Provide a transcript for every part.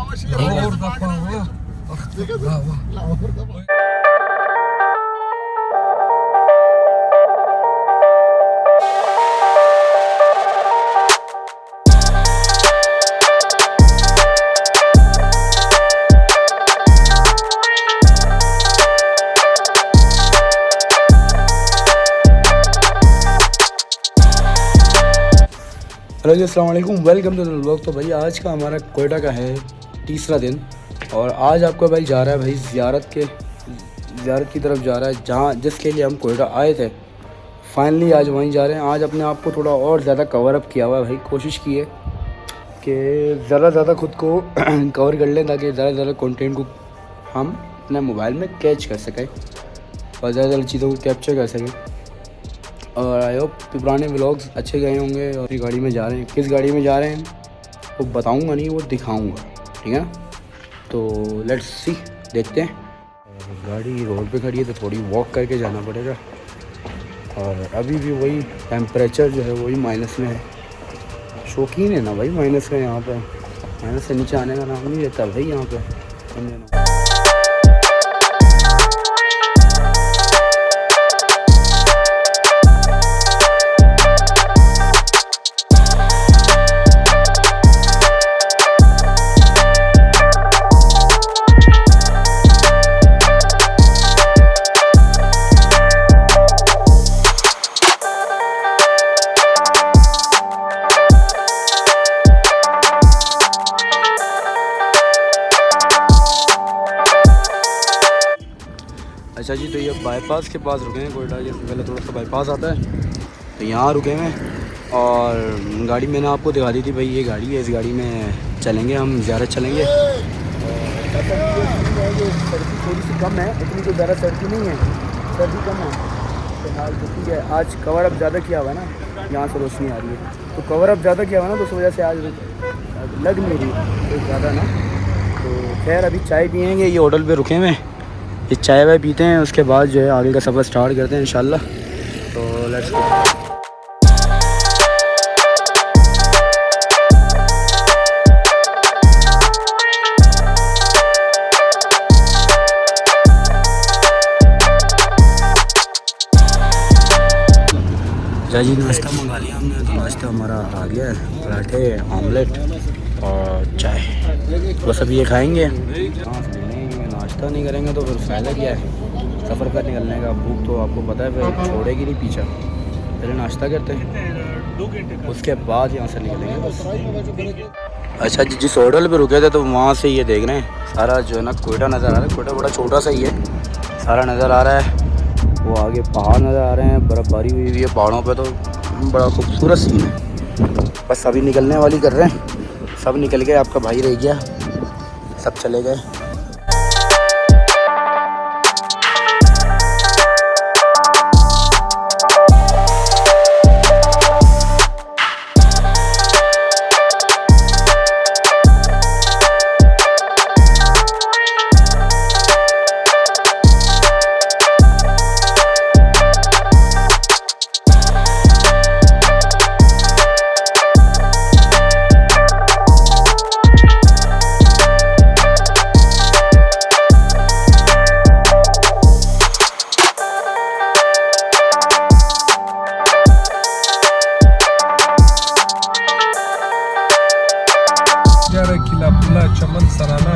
Hello जी, अस्सलाम वालेकुम, welcome to the vlog. तो भाई आज का हमारा कोयटा का है तीसरा दिन और आज आपका भाई जा रहा है भाई ज़ियारत की तरफ जा रहा है, जहाँ जिसके लिए हम कोयटा आए थे। फाइनली आज वहीं जा रहे हैं। आज अपने आप को थोड़ा और ज़्यादा कवर अप किया हुआ है भाई। कोशिश की है कि ज़्यादा खुद को कवर कर लें ताकि ज़्यादा कंटेंट को हम अपने मोबाइल में कैच कर सकें और ज़्यादा चीज़ों को कैप्चर कर सकें। और आई होप पुराने व्लॉग्स अच्छे गए होंगे। और ये गाड़ी में जा रहे हैं, किस गाड़ी में जा रहे हैं वो बताऊंगा नहीं, वो दिखाऊंगा, ठीक है। तो लेट्स सी, देखते हैं। गाड़ी रोड पे खड़ी है तो थोड़ी वॉक करके जाना पड़ेगा। और अभी भी वही टेम्परेचर जो है वही माइनस में है। शौकीन है ना भाई माइनस का, यहाँ पे माइनस से नीचे आने का नाम नहीं लेता भाई यहाँ पे। अच्छा जी, तो ये बाईपास के पास रुके हैं कोयटा के। पहले थोड़ा सा बाईपास आता है तो यहाँ रुके हैं। और गाड़ी मैंने आपको दिखा दी थी भाई, ये गाड़ी है, इस गाड़ी में चलेंगे हम, ज़ियारत चलेंगे। सर्दी थोड़ी सी कम है, इतनी कोई ज़्यादा सर्दी नहीं है, सर्दी कम है फिलहाल। क्योंकि है आज कवर अप ज़्यादा किया हुआ है ना, यहाँ से रोशनी आ रही है तो कवर अप ज़्यादा किया हुआ ना, तो उस वजह से आज लग नहीं रही तो ज़्यादा ना। तो खैर अभी चाय पियेंगे, ये होटल पे रुके हुए हैं, ये चाय वाय पीते हैं, उसके बाद जो है आगे का सफ़र स्टार्ट करते हैं इंशाल्लाह। तो लेट्स गो। जी नाश्ता मंगा लिया हमने, तो नाश्ता हमारा आ गया है, पराठे, ऑमलेट और चाय। बस अभी ये खाएंगे। नाश्ता नहीं करेंगे तो फिर फ़ायदा क्या है सफ़र पर निकलने का। भूख तो आपको पता है फिर छोड़ेगी नहीं पीछा। पहले नाश्ता करते हैं, उसके बाद यहाँ से निकलेंगे बस। अच्छा जी, जिस होटल पे रुके थे तो वहाँ से ये देख रहे हैं सारा जो है ना कोयटा नज़र आ रहा है। कोयटा बड़ा छोटा सा ही है, सारा नज़र आ रहा है। वो आगे पहाड़ नज़र आ रहे हैं, बर्फ़बारी हुई हुई है पहाड़ों पे, तो बड़ा खूबसूरत सीन है। बस अभी निकलने वाली कर रहे हैं, सब निकल गए, आपका भाई रह गया, सब चले गए। किला पुला चमन सराना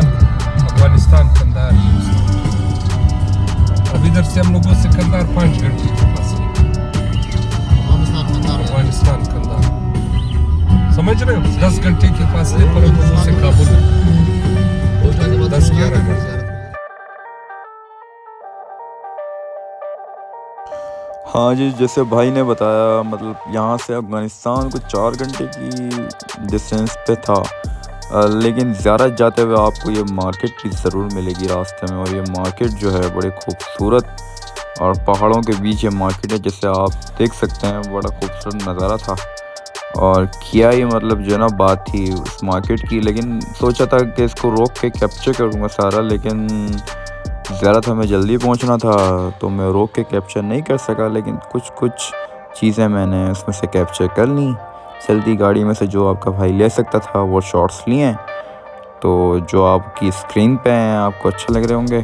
अफगानिस्तान कंधार। अब इधर से हम लोगों से कंधार 5 घंटे के पास, अफगानिस्तान कंधार, समझ रहे हो, 10 घंटे के पास है, पर हम लोगों से काबुल 10-11 घंटे। हाँ जी, जैसे भाई ने बताया, मतलब यहाँ से अफ़गानिस्तान कुछ 4 घंटे की डिस्टेंस पे था। लेकिन ज़्यारत जाते हुए आपको ये मार्केट भी ज़रूर मिलेगी रास्ते में। और ये मार्केट जो है बड़े खूबसूरत और पहाड़ों के बीच ये मार्केट है, जैसे आप देख सकते हैं, बड़ा खूबसूरत नज़ारा था। और किया ही मतलब जो ना बात थी उस मार्केट की। लेकिन सोचा था कि इसको रोक के कैप्चर करूँगा सारा, लेकिन ज़्यादा हमें जल्दी पहुंचना था तो मैं रोक के कैप्चर नहीं कर सका। लेकिन कुछ चीज़ें मैंने उसमें से कैप्चर कर ली। चलती गाड़ी में से जो आपका भाई ले सकता था वो शॉट्स लिए। तो जो आपकी स्क्रीन पे हैं आपको अच्छे लग रहे होंगे।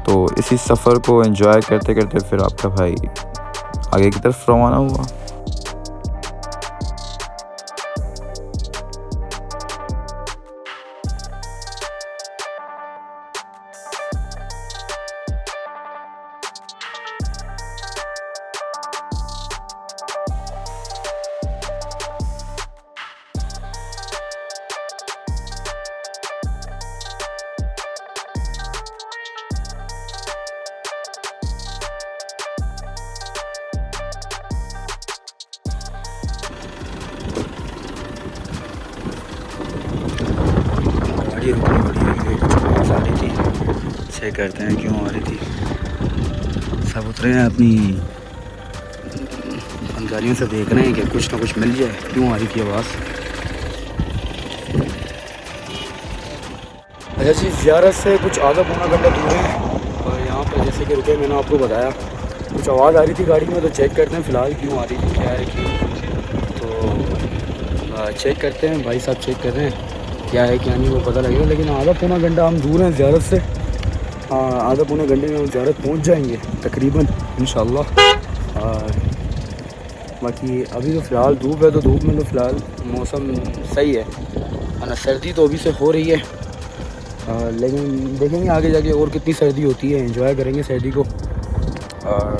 तो इसी सफ़र को एंजॉय करते करते फिर आपका भाई आगे की तरफ रवाना हुआ। गाड़ी रुकनी पड़ी है, कुछ आवाज़ आ रही थी, चेक करते हैं क्यों आ रही थी। सब उतरे हैं अपनी गाड़ियों से, देख रहे हैं कि कुछ ना कुछ मिल जाए, क्यों आ रही थी आवाज़। अच्छा जी, ज़ियारत से कुछ आधा पौना घंटा दूर है और यहाँ पर जैसे कि रुके, मैंने आपको बताया कुछ आवाज़ आ रही थी गाड़ी में, तो चेक करते हैं फ़िलहाल क्यों आ रही थी, क्या है क्यों। तो चेक करते हैं, भाई साहब चेक कर रहे हैं क्या है क्या नहीं, वो पता लगेगा। लेकिन आधा पौना घंटा हम दूर हैं ज़ियारत से, आधा पौने घंटे में हम ज़ियारत पहुँच जाएंगे तकरीबन इंशाल्लाह। बाकी अभी तो फ़िलहाल धूप है, तो धूप में तो फ़िलहाल मौसम सही है, ना सर्दी तो अभी से हो रही है, लेकिन देखेंगे आगे जाके और कितनी सर्दी होती है, एंजॉय करेंगे सर्दी को। और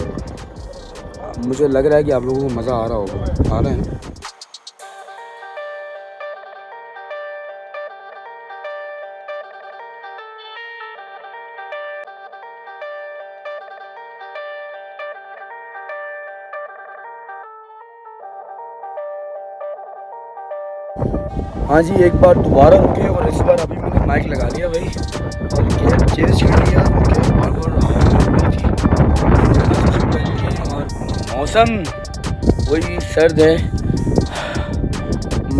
मुझे लग रहा है कि आप लोगों को मज़ा आ रहा होगा, आ रहा है ना। हाँ जी, एक बार दोबारा रुके और इस बार अभी मैंने माइक लगा लिया भाई और कैब चेंज कर लिया, कैब बार और मौसम वही सर्द है,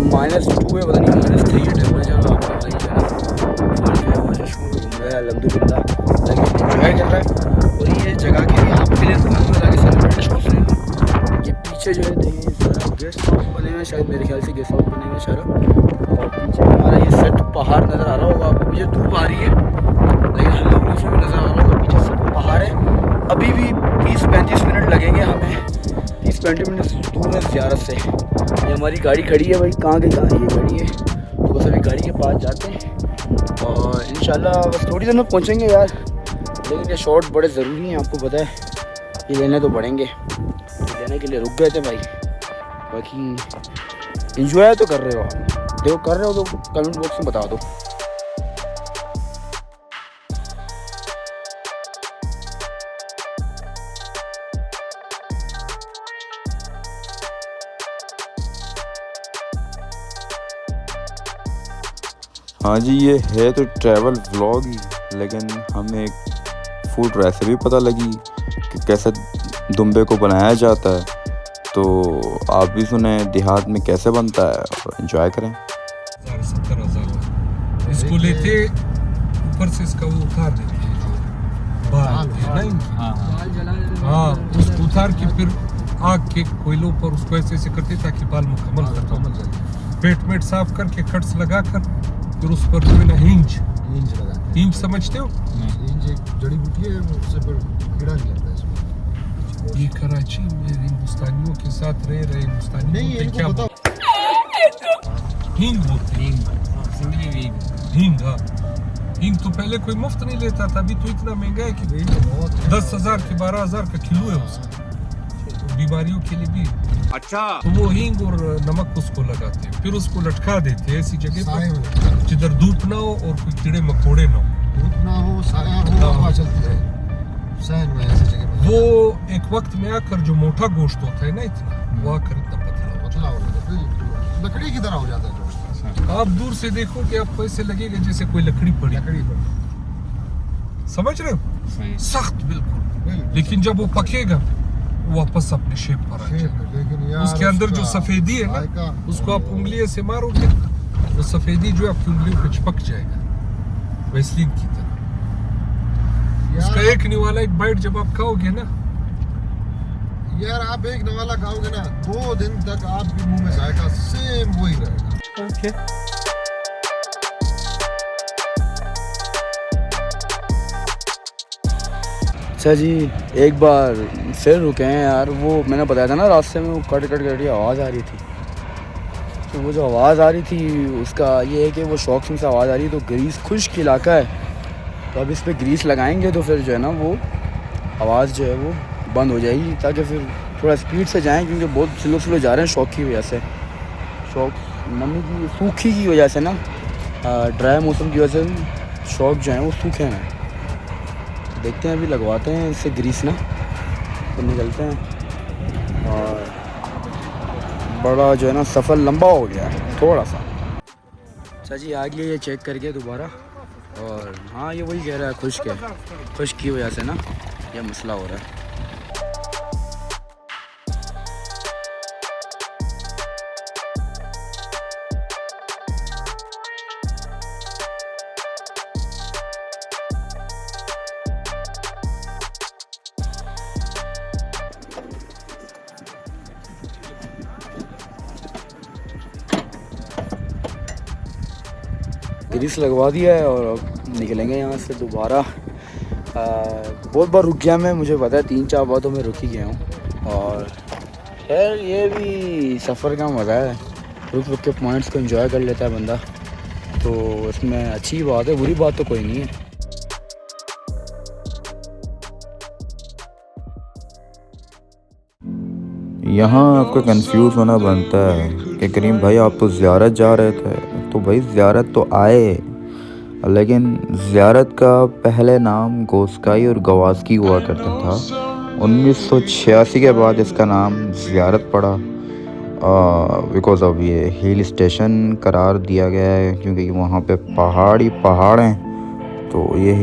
-2 है, पता नहीं -3 है टेम्परेचर। आपको बताइए ना, घूम रहा है अल्हम्दुलिल्लाह, लेकिन एंजॉय कर रहा है। और ये जगह के लिए आपके लिए दुकान में जाके सेलिब्रेशन ले लो। ये पीछे जो है गेस्ट हाउस बने हुए हैं, शायद मेरे ख्याल से गेस्ट हाउस बने हुए हैं शायद। और पीछे हमारा ये सेट पहाड़ नज़र आ रहा होगा आपको, पीछे धूप आ रही है लेकिन हल्का से भी नज़र आ रहा होगा, पीछे सेट पहाड़ है। अभी भी 30-35 मिनट लगेंगे हमें, 30-35 मिनट दूर है ज़ियारत से। ये हमारी गाड़ी खड़ी है भाई, कहाँ की कहाँ ये गाड़ी है, तो बस अभी गाड़ी के पास जाते हैं और इंशाल्लाह बस थोड़ी देर में पहुँचेंगे यार। लेकिन ये शॉट बड़े ज़रूरी हैं, आपको पता है, ये लेने तो पड़ेंगे, लेने के लिए रुक गए थे भाई। बाकी एंजॉय तो कर रहे हो आप, देखो कर रहे हो तो कमेंट बॉक्स में बता दो। हाँ जी, ये है तो ट्रैवल व्लॉग ही, लेकिन हमें एक फूड रेसिपी पता लगी कि कैसे दुम्बे को बनाया जाता है, तो आप भी सुने देहात में कैसे बनता है और एंजॉय करें। 70,000 इसको लेते ऊपर से इसका वो उतार देते हैं जो बाल है ना इनकी, हाँ उसको उतार के फिर आग के कोयलों पर उसको ऐसे ऐसे करते ताकि बाल मुकम्मल खत्म हो जाए। पेट साफ करके कट्स लगा कर फिर उस पर जो है ना हिंज लगाते हैं। हिंज समझते हो? हिंज एक जड़ी बूटी है, उससे फिर कीड़ा नहीं लगता इसमें। ये कराची में हिंदुस्तानियों के साथ रह रहे हिंदुस्तानी नहीं, क्या हींग बोलते हैं, हींग। हाँ, हींग तो पहले कोई मुफ्त नहीं लेता था, अभी तो इतना महंगा है कि 10,000 के 12,000 का किलो है उसका, तो बीमारियों के लिए भी अच्छा। तो वो हींग और नमक उसको लगाते हैं, फिर उसको लटका देते हैं ऐसी जगह पर जिधर धूप ना हो और कोई कीड़े मकोड़े ना हो, धूप ना हो, साया हो, हवा चलती रहे, सहन में ऐसी जगह पर। वो एक वक्त में आकर जो मोटा गोश्त होता है ना इतना, वो आकर इतना पतला हो जाता है, लकड़ी की तरह हो जाता है गोश्त। आप दूर से देखोगे आपको ऐसे लगेगा जैसे कोई लकड़ी पड़ी, समझ रहे हो, सख्त बिल्कुल। लेकिन जब वो पकेगा वापस अपने शेप पर आ जाएगा। उसके अंदर जो सफेदी है ना, उसको आप उंगलियों से मारोगे, वो सफेदी जो आपकी उंगलियों पे चिपक जाएगा वैसलीन की तरह। उसका एक निवाला एक बाइट जब आप खाओगे ना यार, आप एक निवाला खाओगे ना, 2 दिन तक आपके मुंह में जाएगा सेम वही रहेगा। अच्छा जी, एक बार फिर रुके हैं यार। वो मैंने बताया था ना, रास्ते में वो कट की आवाज़ आ रही थी। तो वो जो आवाज़ आ रही थी उसका ये है कि वो शौक से आवाज़ आ रही है। तो ग्रीस खुश्क इलाका है, तो अब इस पर ग्रीस लगाएंगे तो फिर जो है ना वो आवाज़ जो है वो बंद हो जाएगी, ताकि फिर थोड़ा स्पीड से जाएं, क्योंकि बहुत स्लो जा रहे हैं शौक की वजह से। शौक नमी की सूखी की वजह से ना, ड्राई मौसम की वजह से शौक जो हैं वो सूखे हैं। देखते हैं, अभी लगवाते हैं इससे ग्रीस ना, तो निकलते हैं। और बड़ा जो है ना सफ़र लंबा हो गया है थोड़ा सा। अच्छा जी, आ गया ये चेक करके दोबारा। और हाँ, ये वही कह रहा है, खुश्क है। खुश्क की वजह से ना ये मसला हो रहा है। ग्रीस लगवा दिया है और अब निकलेंगे यहाँ से दोबारा। बहुत बार रुक गया मैं, मुझे पता है 3-4 बार तो मैं रुक ही गया हूँ। और खैर ये भी सफ़र का मज़ा है, रुक रुक के पॉइंट्स को एंजॉय कर लेता है बंदा, तो उसमें अच्छी बात है, बुरी बात तो कोई नहीं है। यहाँ आपको कंफ्यूज होना बनता है कि करीम भाई आप तो ज़ियारत जा रहे थे। तो भाई ज़ियारत तो आए, लेकिन ज़ियारत का पहले नाम गोस्काई और गवास्की हुआ करता था। 1986 के बाद इसका नाम ज़ियारत पड़ा, बिकॉज़ अब ये हिल स्टेशन करार दिया गया है, क्योंकि वहाँ पे पहाड़ ही पहाड़ हैं, तो ये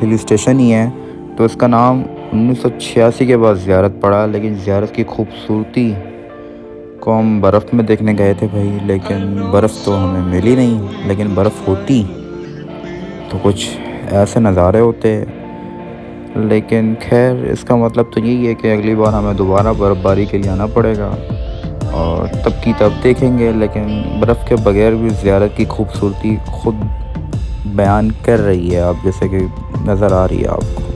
हिल स्टेशन ही है। तो इसका नाम 1986 के बाद ज़ियारत पड़ा। लेकिन ज़ियारत की खूबसूरती को हम बर्फ़ में देखने गए थे भाई, लेकिन बर्फ़ तो हमें मिली नहीं। लेकिन बर्फ़ होती तो कुछ ऐसे नज़ारे होते। लेकिन खैर इसका मतलब तो यही है कि अगली बार हमें दोबारा बर्फ़बारी के लिए आना पड़ेगा, और तब की तब देखेंगे। लेकिन बर्फ़ के बगैर भी ज़ियारत की खूबसूरती खुद बयान कर रही है, आप जैसे कि नज़र आ रही है आपको।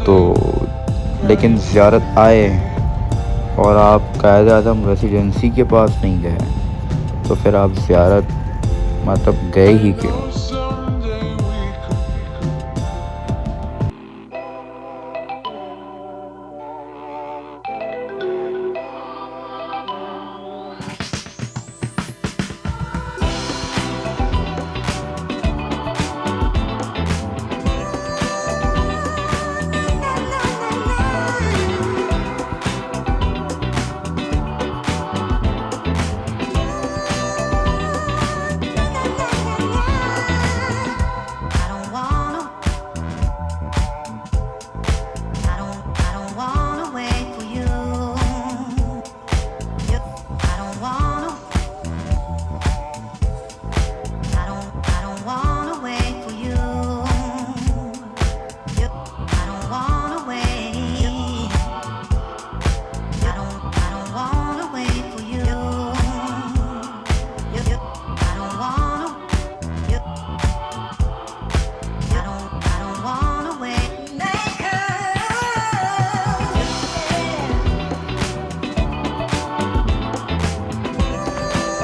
तो लेकिन ज़ियारत आए और आप कायदे आज़म रेसिडेंसी के पास नहीं गए, तो फिर आप ज़ियारत मतलब गए ही क्यों?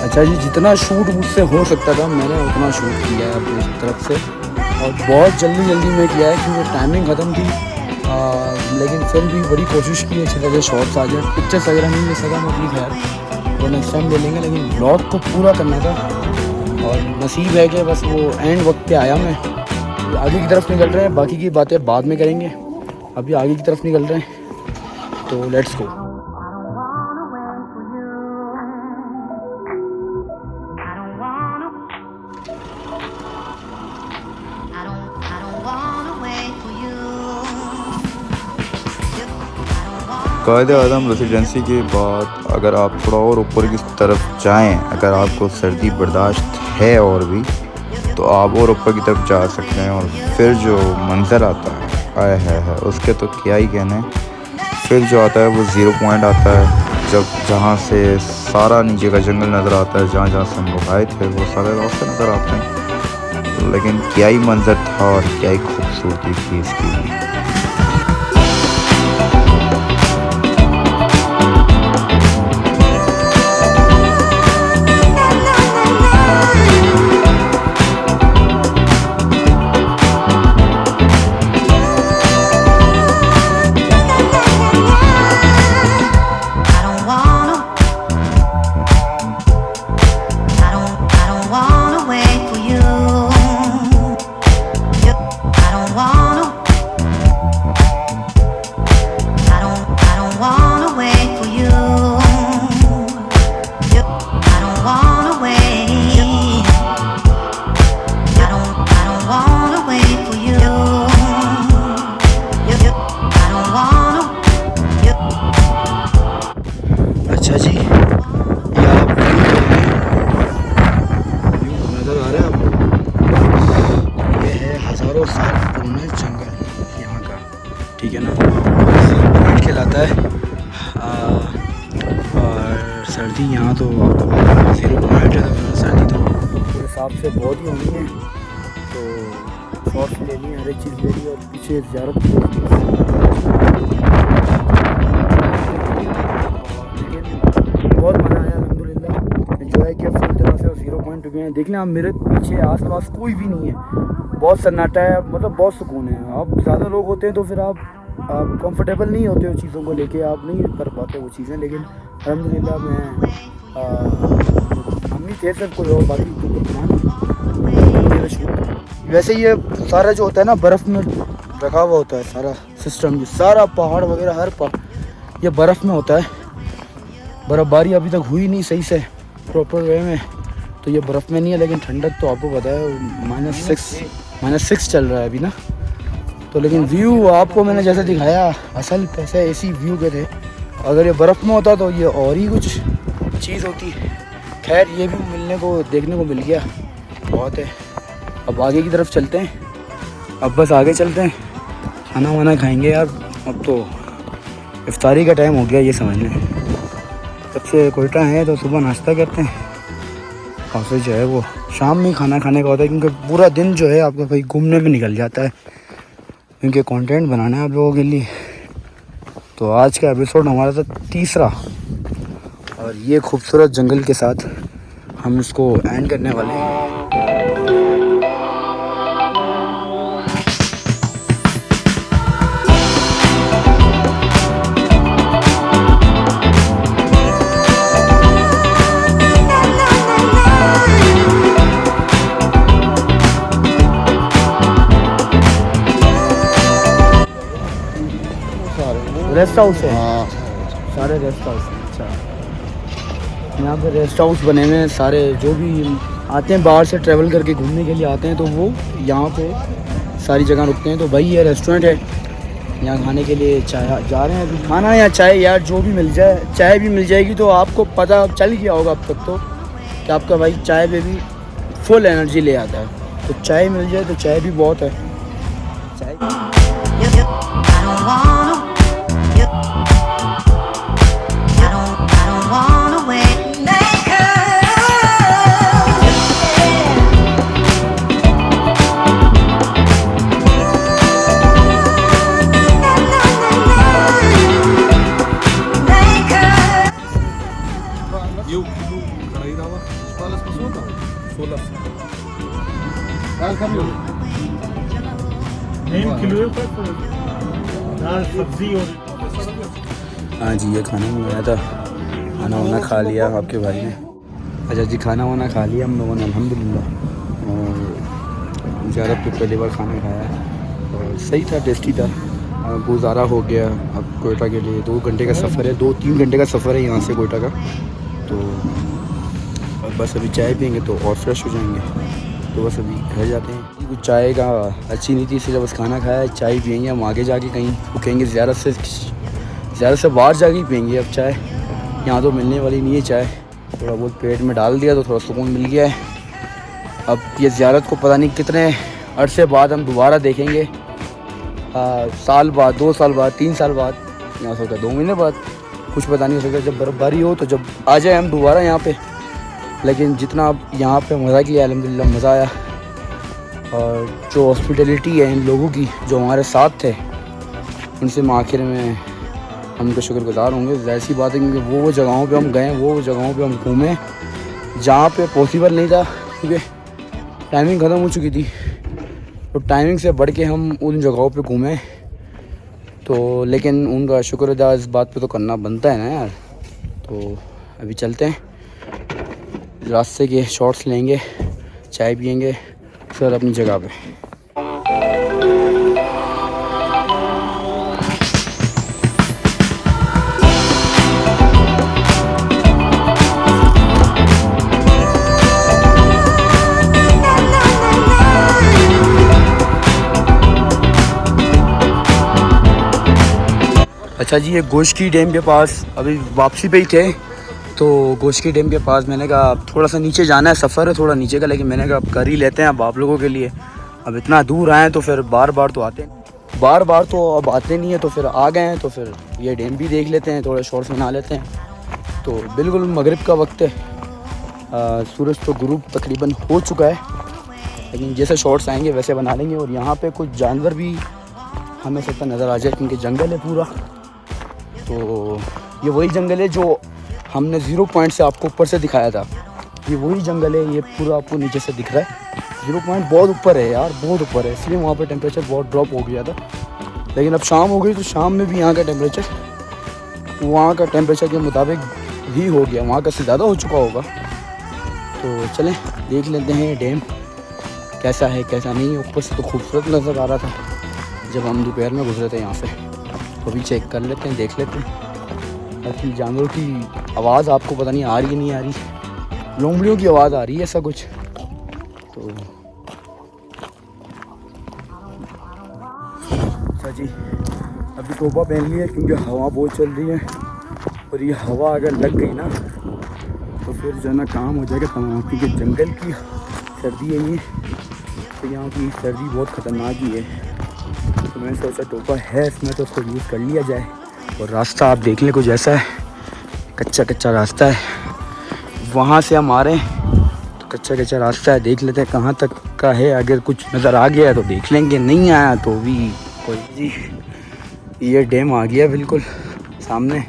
अच्छा जी, जितना शूट मुझसे हो सकता था मैंने उतना शूट किया है अपनी तरफ से, और बहुत जल्दी में किया है क्योंकि टाइमिंग ख़त्म थी। लेकिन फिर भी बड़ी कोशिश की अच्छी तरह शॉट्स आ जाए। पिक्चर्स वगैरह नहीं ले सका मैं अपनी, खैर तो नेक्स्ट टाइम ले लेंगे। लेकिन ब्लॉग को पूरा करना था, और नसीब है कि बस वो एंड वक्त पे आया। मैं आगे की तरफ निकल रहे हैं, बाकी की बातें बाद में करेंगे, अभी आगे की तरफ निकल रहे हैं, तो लेट्स गो। कायदे आज़म रेसिडेंसी के बाद अगर आप थोड़ा और ऊपर की तरफ जाएं, अगर आपको सर्दी बर्दाश्त है और भी, तो आप और ऊपर की तरफ जा सकते हैं। और फिर जो मंज़र आता है, आए है उसके तो क्या ही कहने। फिर जो आता है वो ज़ीरो पॉइंट आता है, जहाँ से सारा नीचे का जंगल नज़र आता है। जहाँ से हम लोग आए थे वो सारे रास्ते नज़र आते हैं। लेकिन क्या ही मंज़र था और क्या ही खूबसूरती थी इसकी। चारों साइड घूमे जंगल यहाँ का, ठीक है ना। पॉइंट कहलाता है। और सर्दी यहाँ तो 0 पॉइंट है, तो सर्दी तो मेरे हिसाब से बहुत ही होनी है। तो शॉर्ट्स ले ली, हर एक चीज़ ले ली, और पीछे ज़्यारत बहुत मज़ा आया अल्हम्दुलिल्लाह, एंजॉय किया फुल तरह से। और 0 पॉइंट रुके हैं, देख लें आप मेरे पीछे आसपास कोई भी नहीं है, बहुत सन्नाटा है, मतलब बहुत सुकून है। आप ज़्यादा लोग होते हैं तो फिर आप कंफर्टेबल नहीं होते हो चीज़ों को लेके, आप नहीं कर पाते वो चीज़ें। लेकिन अल्हम्दुलिल्लाह मैं हम ही थे सिर्फ, कोई और बाकी वैसे ये सारा जो होता है ना बर्फ़ में रखा हुआ होता है सारा सिस्टम, ये सारा पहाड़ वगैरह हर ये बर्फ़ में होता है। बर्फ़बारी अभी तक हुई नहीं सही से प्रॉपर वे में, तो ये बर्फ़ में नहीं है। लेकिन ठंडक तो आपको पता है -6 चल रहा है अभी ना। तो लेकिन व्यू आपको मैंने जैसे दिखाया असल पैसे ऐसी व्यू के थे। अगर ये बर्फ़ में होता तो ये और ही कुछ चीज़ होती। खैर ये भी मिलने को देखने को मिल गया, बहुत है। अब आगे की तरफ चलते हैं, अब बस आगे चलते हैं, खाना वाना खाएंगे यार। अब तो इफ्तारी का टाइम हो गया ये समझ लें। जब से कोयटा है तो सुबह नाश्ता करते हैं और फिर जो है वो शाम में खाना खाने का होता है, क्योंकि पूरा दिन जो है आपका भाई घूमने में निकल जाता है, क्योंकि कंटेंट बनाना है आप लोगों के लिए। तो आज का एपिसोड हमारा था 3रा, और ये खूबसूरत जंगल के साथ हम इसको एंड करने वाले हैं। रेस्ट हाउस है, हाँ सारे रेस्ट हाउस हैं। अच्छा, यहाँ पे रेस्ट हाउस बने हुए हैं सारे। जो भी आते हैं बाहर से ट्रैवल करके घूमने के लिए आते हैं तो वो यहाँ पे सारी जगह रुकते हैं। तो भाई ये रेस्टोरेंट है, यहाँ खाने के लिए चाय जा रहे हैं अभी, खाना या चाय यार जो भी मिल जाए। चाय भी मिल जाएगी, तो आपको पता चल गया होगा अब तक तो कि आपका भाई चाय पे भी फुल एनर्जी ले आता है। तो चाय मिल जाए तो चाय भी बहुत है। हाँ जी, ये खाना मंगाया था, खाना वाना खा लिया आपके भाई ने। अच्छा जी, खाना वाना खा लिया हम लोगों ने अल्हम्दुलिल्लाह। और ज़्यादा तो पहली बार खाना खाया और सही था, टेस्टी था। गुजारा हो गया। अब कोयटा के लिए 2 घंटे का सफ़र है, 2-3 घंटे का सफ़र है यहाँ से कोयटा का। तो बस अभी चाय पियेंगे तो और फ्रेश हो जाएंगे। तो बस अभी घर जाते हैं। कुछ चाय का अच्छी नहीं थी, इसलिए बस खाना खाया, चाय पियेंगे। हम आगे जाके कहीं रुकेंगे, ज़्यादा से बाहर जाके पियेंगे अब चाय। यहाँ तो मिलने वाली नहीं है चाय। थोड़ा बहुत पेट में डाल दिया तो थोड़ा सुकून मिल गया है। अब ये ज़ियारत को पता नहीं कितने अरसे बाद हम दोबारा देखेंगे, साल बाद, 2 साल बाद, 3 साल बाद, या हो सकता है 2 महीने बाद, कुछ पता नहीं हो सकता। जब बर्फ़बारी हो तो जब आ जाए हम दोबारा यहाँ पे। लेकिन जितना यहाँ पे मज़ा किया अल्हम्दुलिल्लाह मज़ा आया। और जो हॉस्पिटलिटी है इन लोगों की जो हमारे साथ थे, उनसे हम आखिर में हम उनके शुक्रगुज़ार होंगे। ज़ाहिर सी बात है, क्योंकि वो जगहों पे हम गए, वो जगहों पे हम घूमे जहाँ पे पॉसिबल नहीं था, क्योंकि टाइमिंग ख़त्म हो चुकी थी। तो टाइमिंग से बढ़ के हम उन जगहों पे घूमे। तो लेकिन उनका शुक्र अदा इस बात पे तो करना बनता है ना यार। तो अभी चलते हैं, रास्ते के शॉट्स लेंगे, चाय पियेंगे, फिर अपनी जगह पे। अच्छा जी, ये गोश्ती डैम के पास अभी वापसी पे ही थे। तो गोश्ती डैम के पास मैंने कहा थोड़ा सा नीचे जाना है, सफ़र है थोड़ा नीचे का, लेकिन मैंने कहा अब कर ही लेते हैं अब आप लोगों के लिए। अब इतना दूर आए तो फिर बार बार तो आते अब आते नहीं है, तो फिर आ गए हैं तो फिर ये डैम भी देख लेते हैं, थोड़े शॉर्ट्स बना लेते हैं। तो बिल्कुल मगरिब का वक्त है, सूरज तो गुरूब तकरीबन हो चुका है, लेकिन जैसे शॉर्ट्स आएंगे वैसे बना लेंगे। और यहाँ पे कुछ जानवर भी हमें सकता नज़र आ जाए क्योंकि जंगल है पूरा। तो ये वही जंगल है जो हमने 0 पॉइंट से आपको ऊपर से दिखाया था, ये वही जंगल है। ये पूरा आपको नीचे से दिख रहा है। 0 पॉइंट बहुत ऊपर है यार, बहुत ऊपर है, इसलिए वहाँ पे टेम्परेचर बहुत ड्रॉप हो गया था। लेकिन अब शाम हो गई तो शाम में भी यहाँ का टेम्परेचर वहाँ का टेम्परेचर के मुताबिक ही हो गया, वहाँ का से ज़्यादा हो चुका होगा। तो चलें देख लेते हैं डैम कैसा है कैसा नहीं है। ऊपर से तो खूबसूरत नज़र आ रहा था जब हम दोपहर में गुजरे थे यहाँ से, तो भी चेक कर लेते हैं, देख लेते हैं। बाकी जानवरों की आवाज़ आपको पता नहीं आ रही है नहीं आ रही, लोमड़ियों की आवाज़ आ रही है ऐसा कुछ। तो अच्छा जी, अभी टोपा पहन लिया क्योंकि हवा बहुत चल रही है, और ये हवा अगर लग गई ना तो फिर जो है ना काम हो जाएगा तमाम, क्योंकि जंगल की सर्दी है ये, तो यहाँ की सर्दी बहुत ख़तरनाक ही है। तो मैंने सोचा टोपा है इसमें तो उसको यूज़ कर लिया जाए। और रास्ता आप देख लें कुछ ऐसा है, कच्चा कच्चा रास्ता है, वहाँ से हम आ रहे हैं तो कच्चा कच्चा रास्ता है, देख लेते हैं कहाँ तक का है। अगर कुछ नज़र आ गया तो देख लेंगे, नहीं आया तो भी कोई जी। ये डैम आ गया बिल्कुल सामने,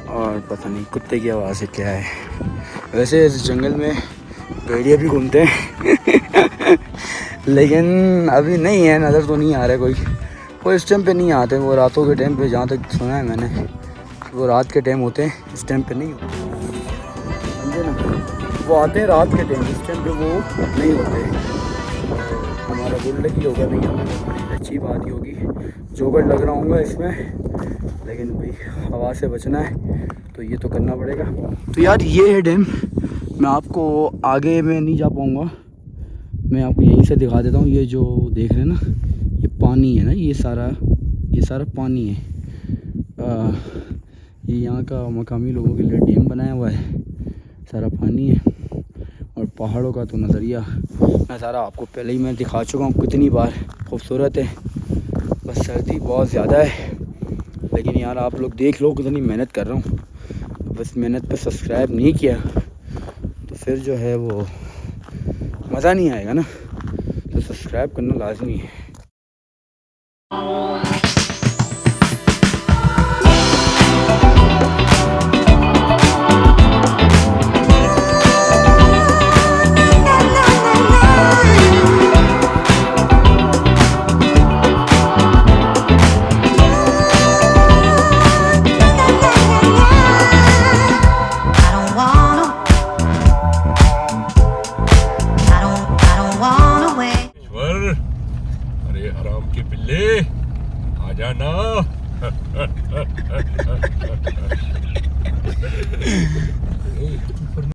और पता नहीं कुत्ते की आवाज़ है क्या है। वैसे इस जंगल में भेड़िया भी घूमते हैं लेकिन अभी नहीं है, नज़र तो नहीं आ रहा कोई इस टाइम पे नहीं आते। वो रातों के टाइम पे, जहाँ तक सुना है मैंने, वो रात के टाइम होते हैं, इस टाइम पे नहीं होते, समझे ना। वो आते हैं रात के टाइम, इस टाइम पे वो नहीं होते। हमारा गुल्ड ही होगा, नहीं हमारी अच्छी बात ही होगी, जोगर लग रहा हूँगा इसमें, लेकिन भाई हवा से बचना है तो ये तो करना पड़ेगा। तो यार ये है डैम, मैं आपको आगे में नहीं जा पाऊँगा, मैं आपको यहीं से दिखा देता हूँ। ये जो देख रहे हैं ना, ये पानी है ना, ये सारा पानी है। ये यहाँ का मकामी लोगों के लिए डैम बनाया हुआ है, सारा पानी है। और पहाड़ों का तो नज़रिया मैं सारा आपको पहले ही मैं दिखा चुका हूँ कितनी बार, खूबसूरत है। बस सर्दी बहुत ज़्यादा है, लेकिन यार आप लोग देख लो कितनी मेहनत कर रहा हूँ। बस मेहनत पे सब्सक्राइब नहीं किया तो फिर जो है वो मज़ा नहीं आएगा ना, तो सब्सक्राइब करना लाजमी है। अरे हराम के पिल्ले आ जाना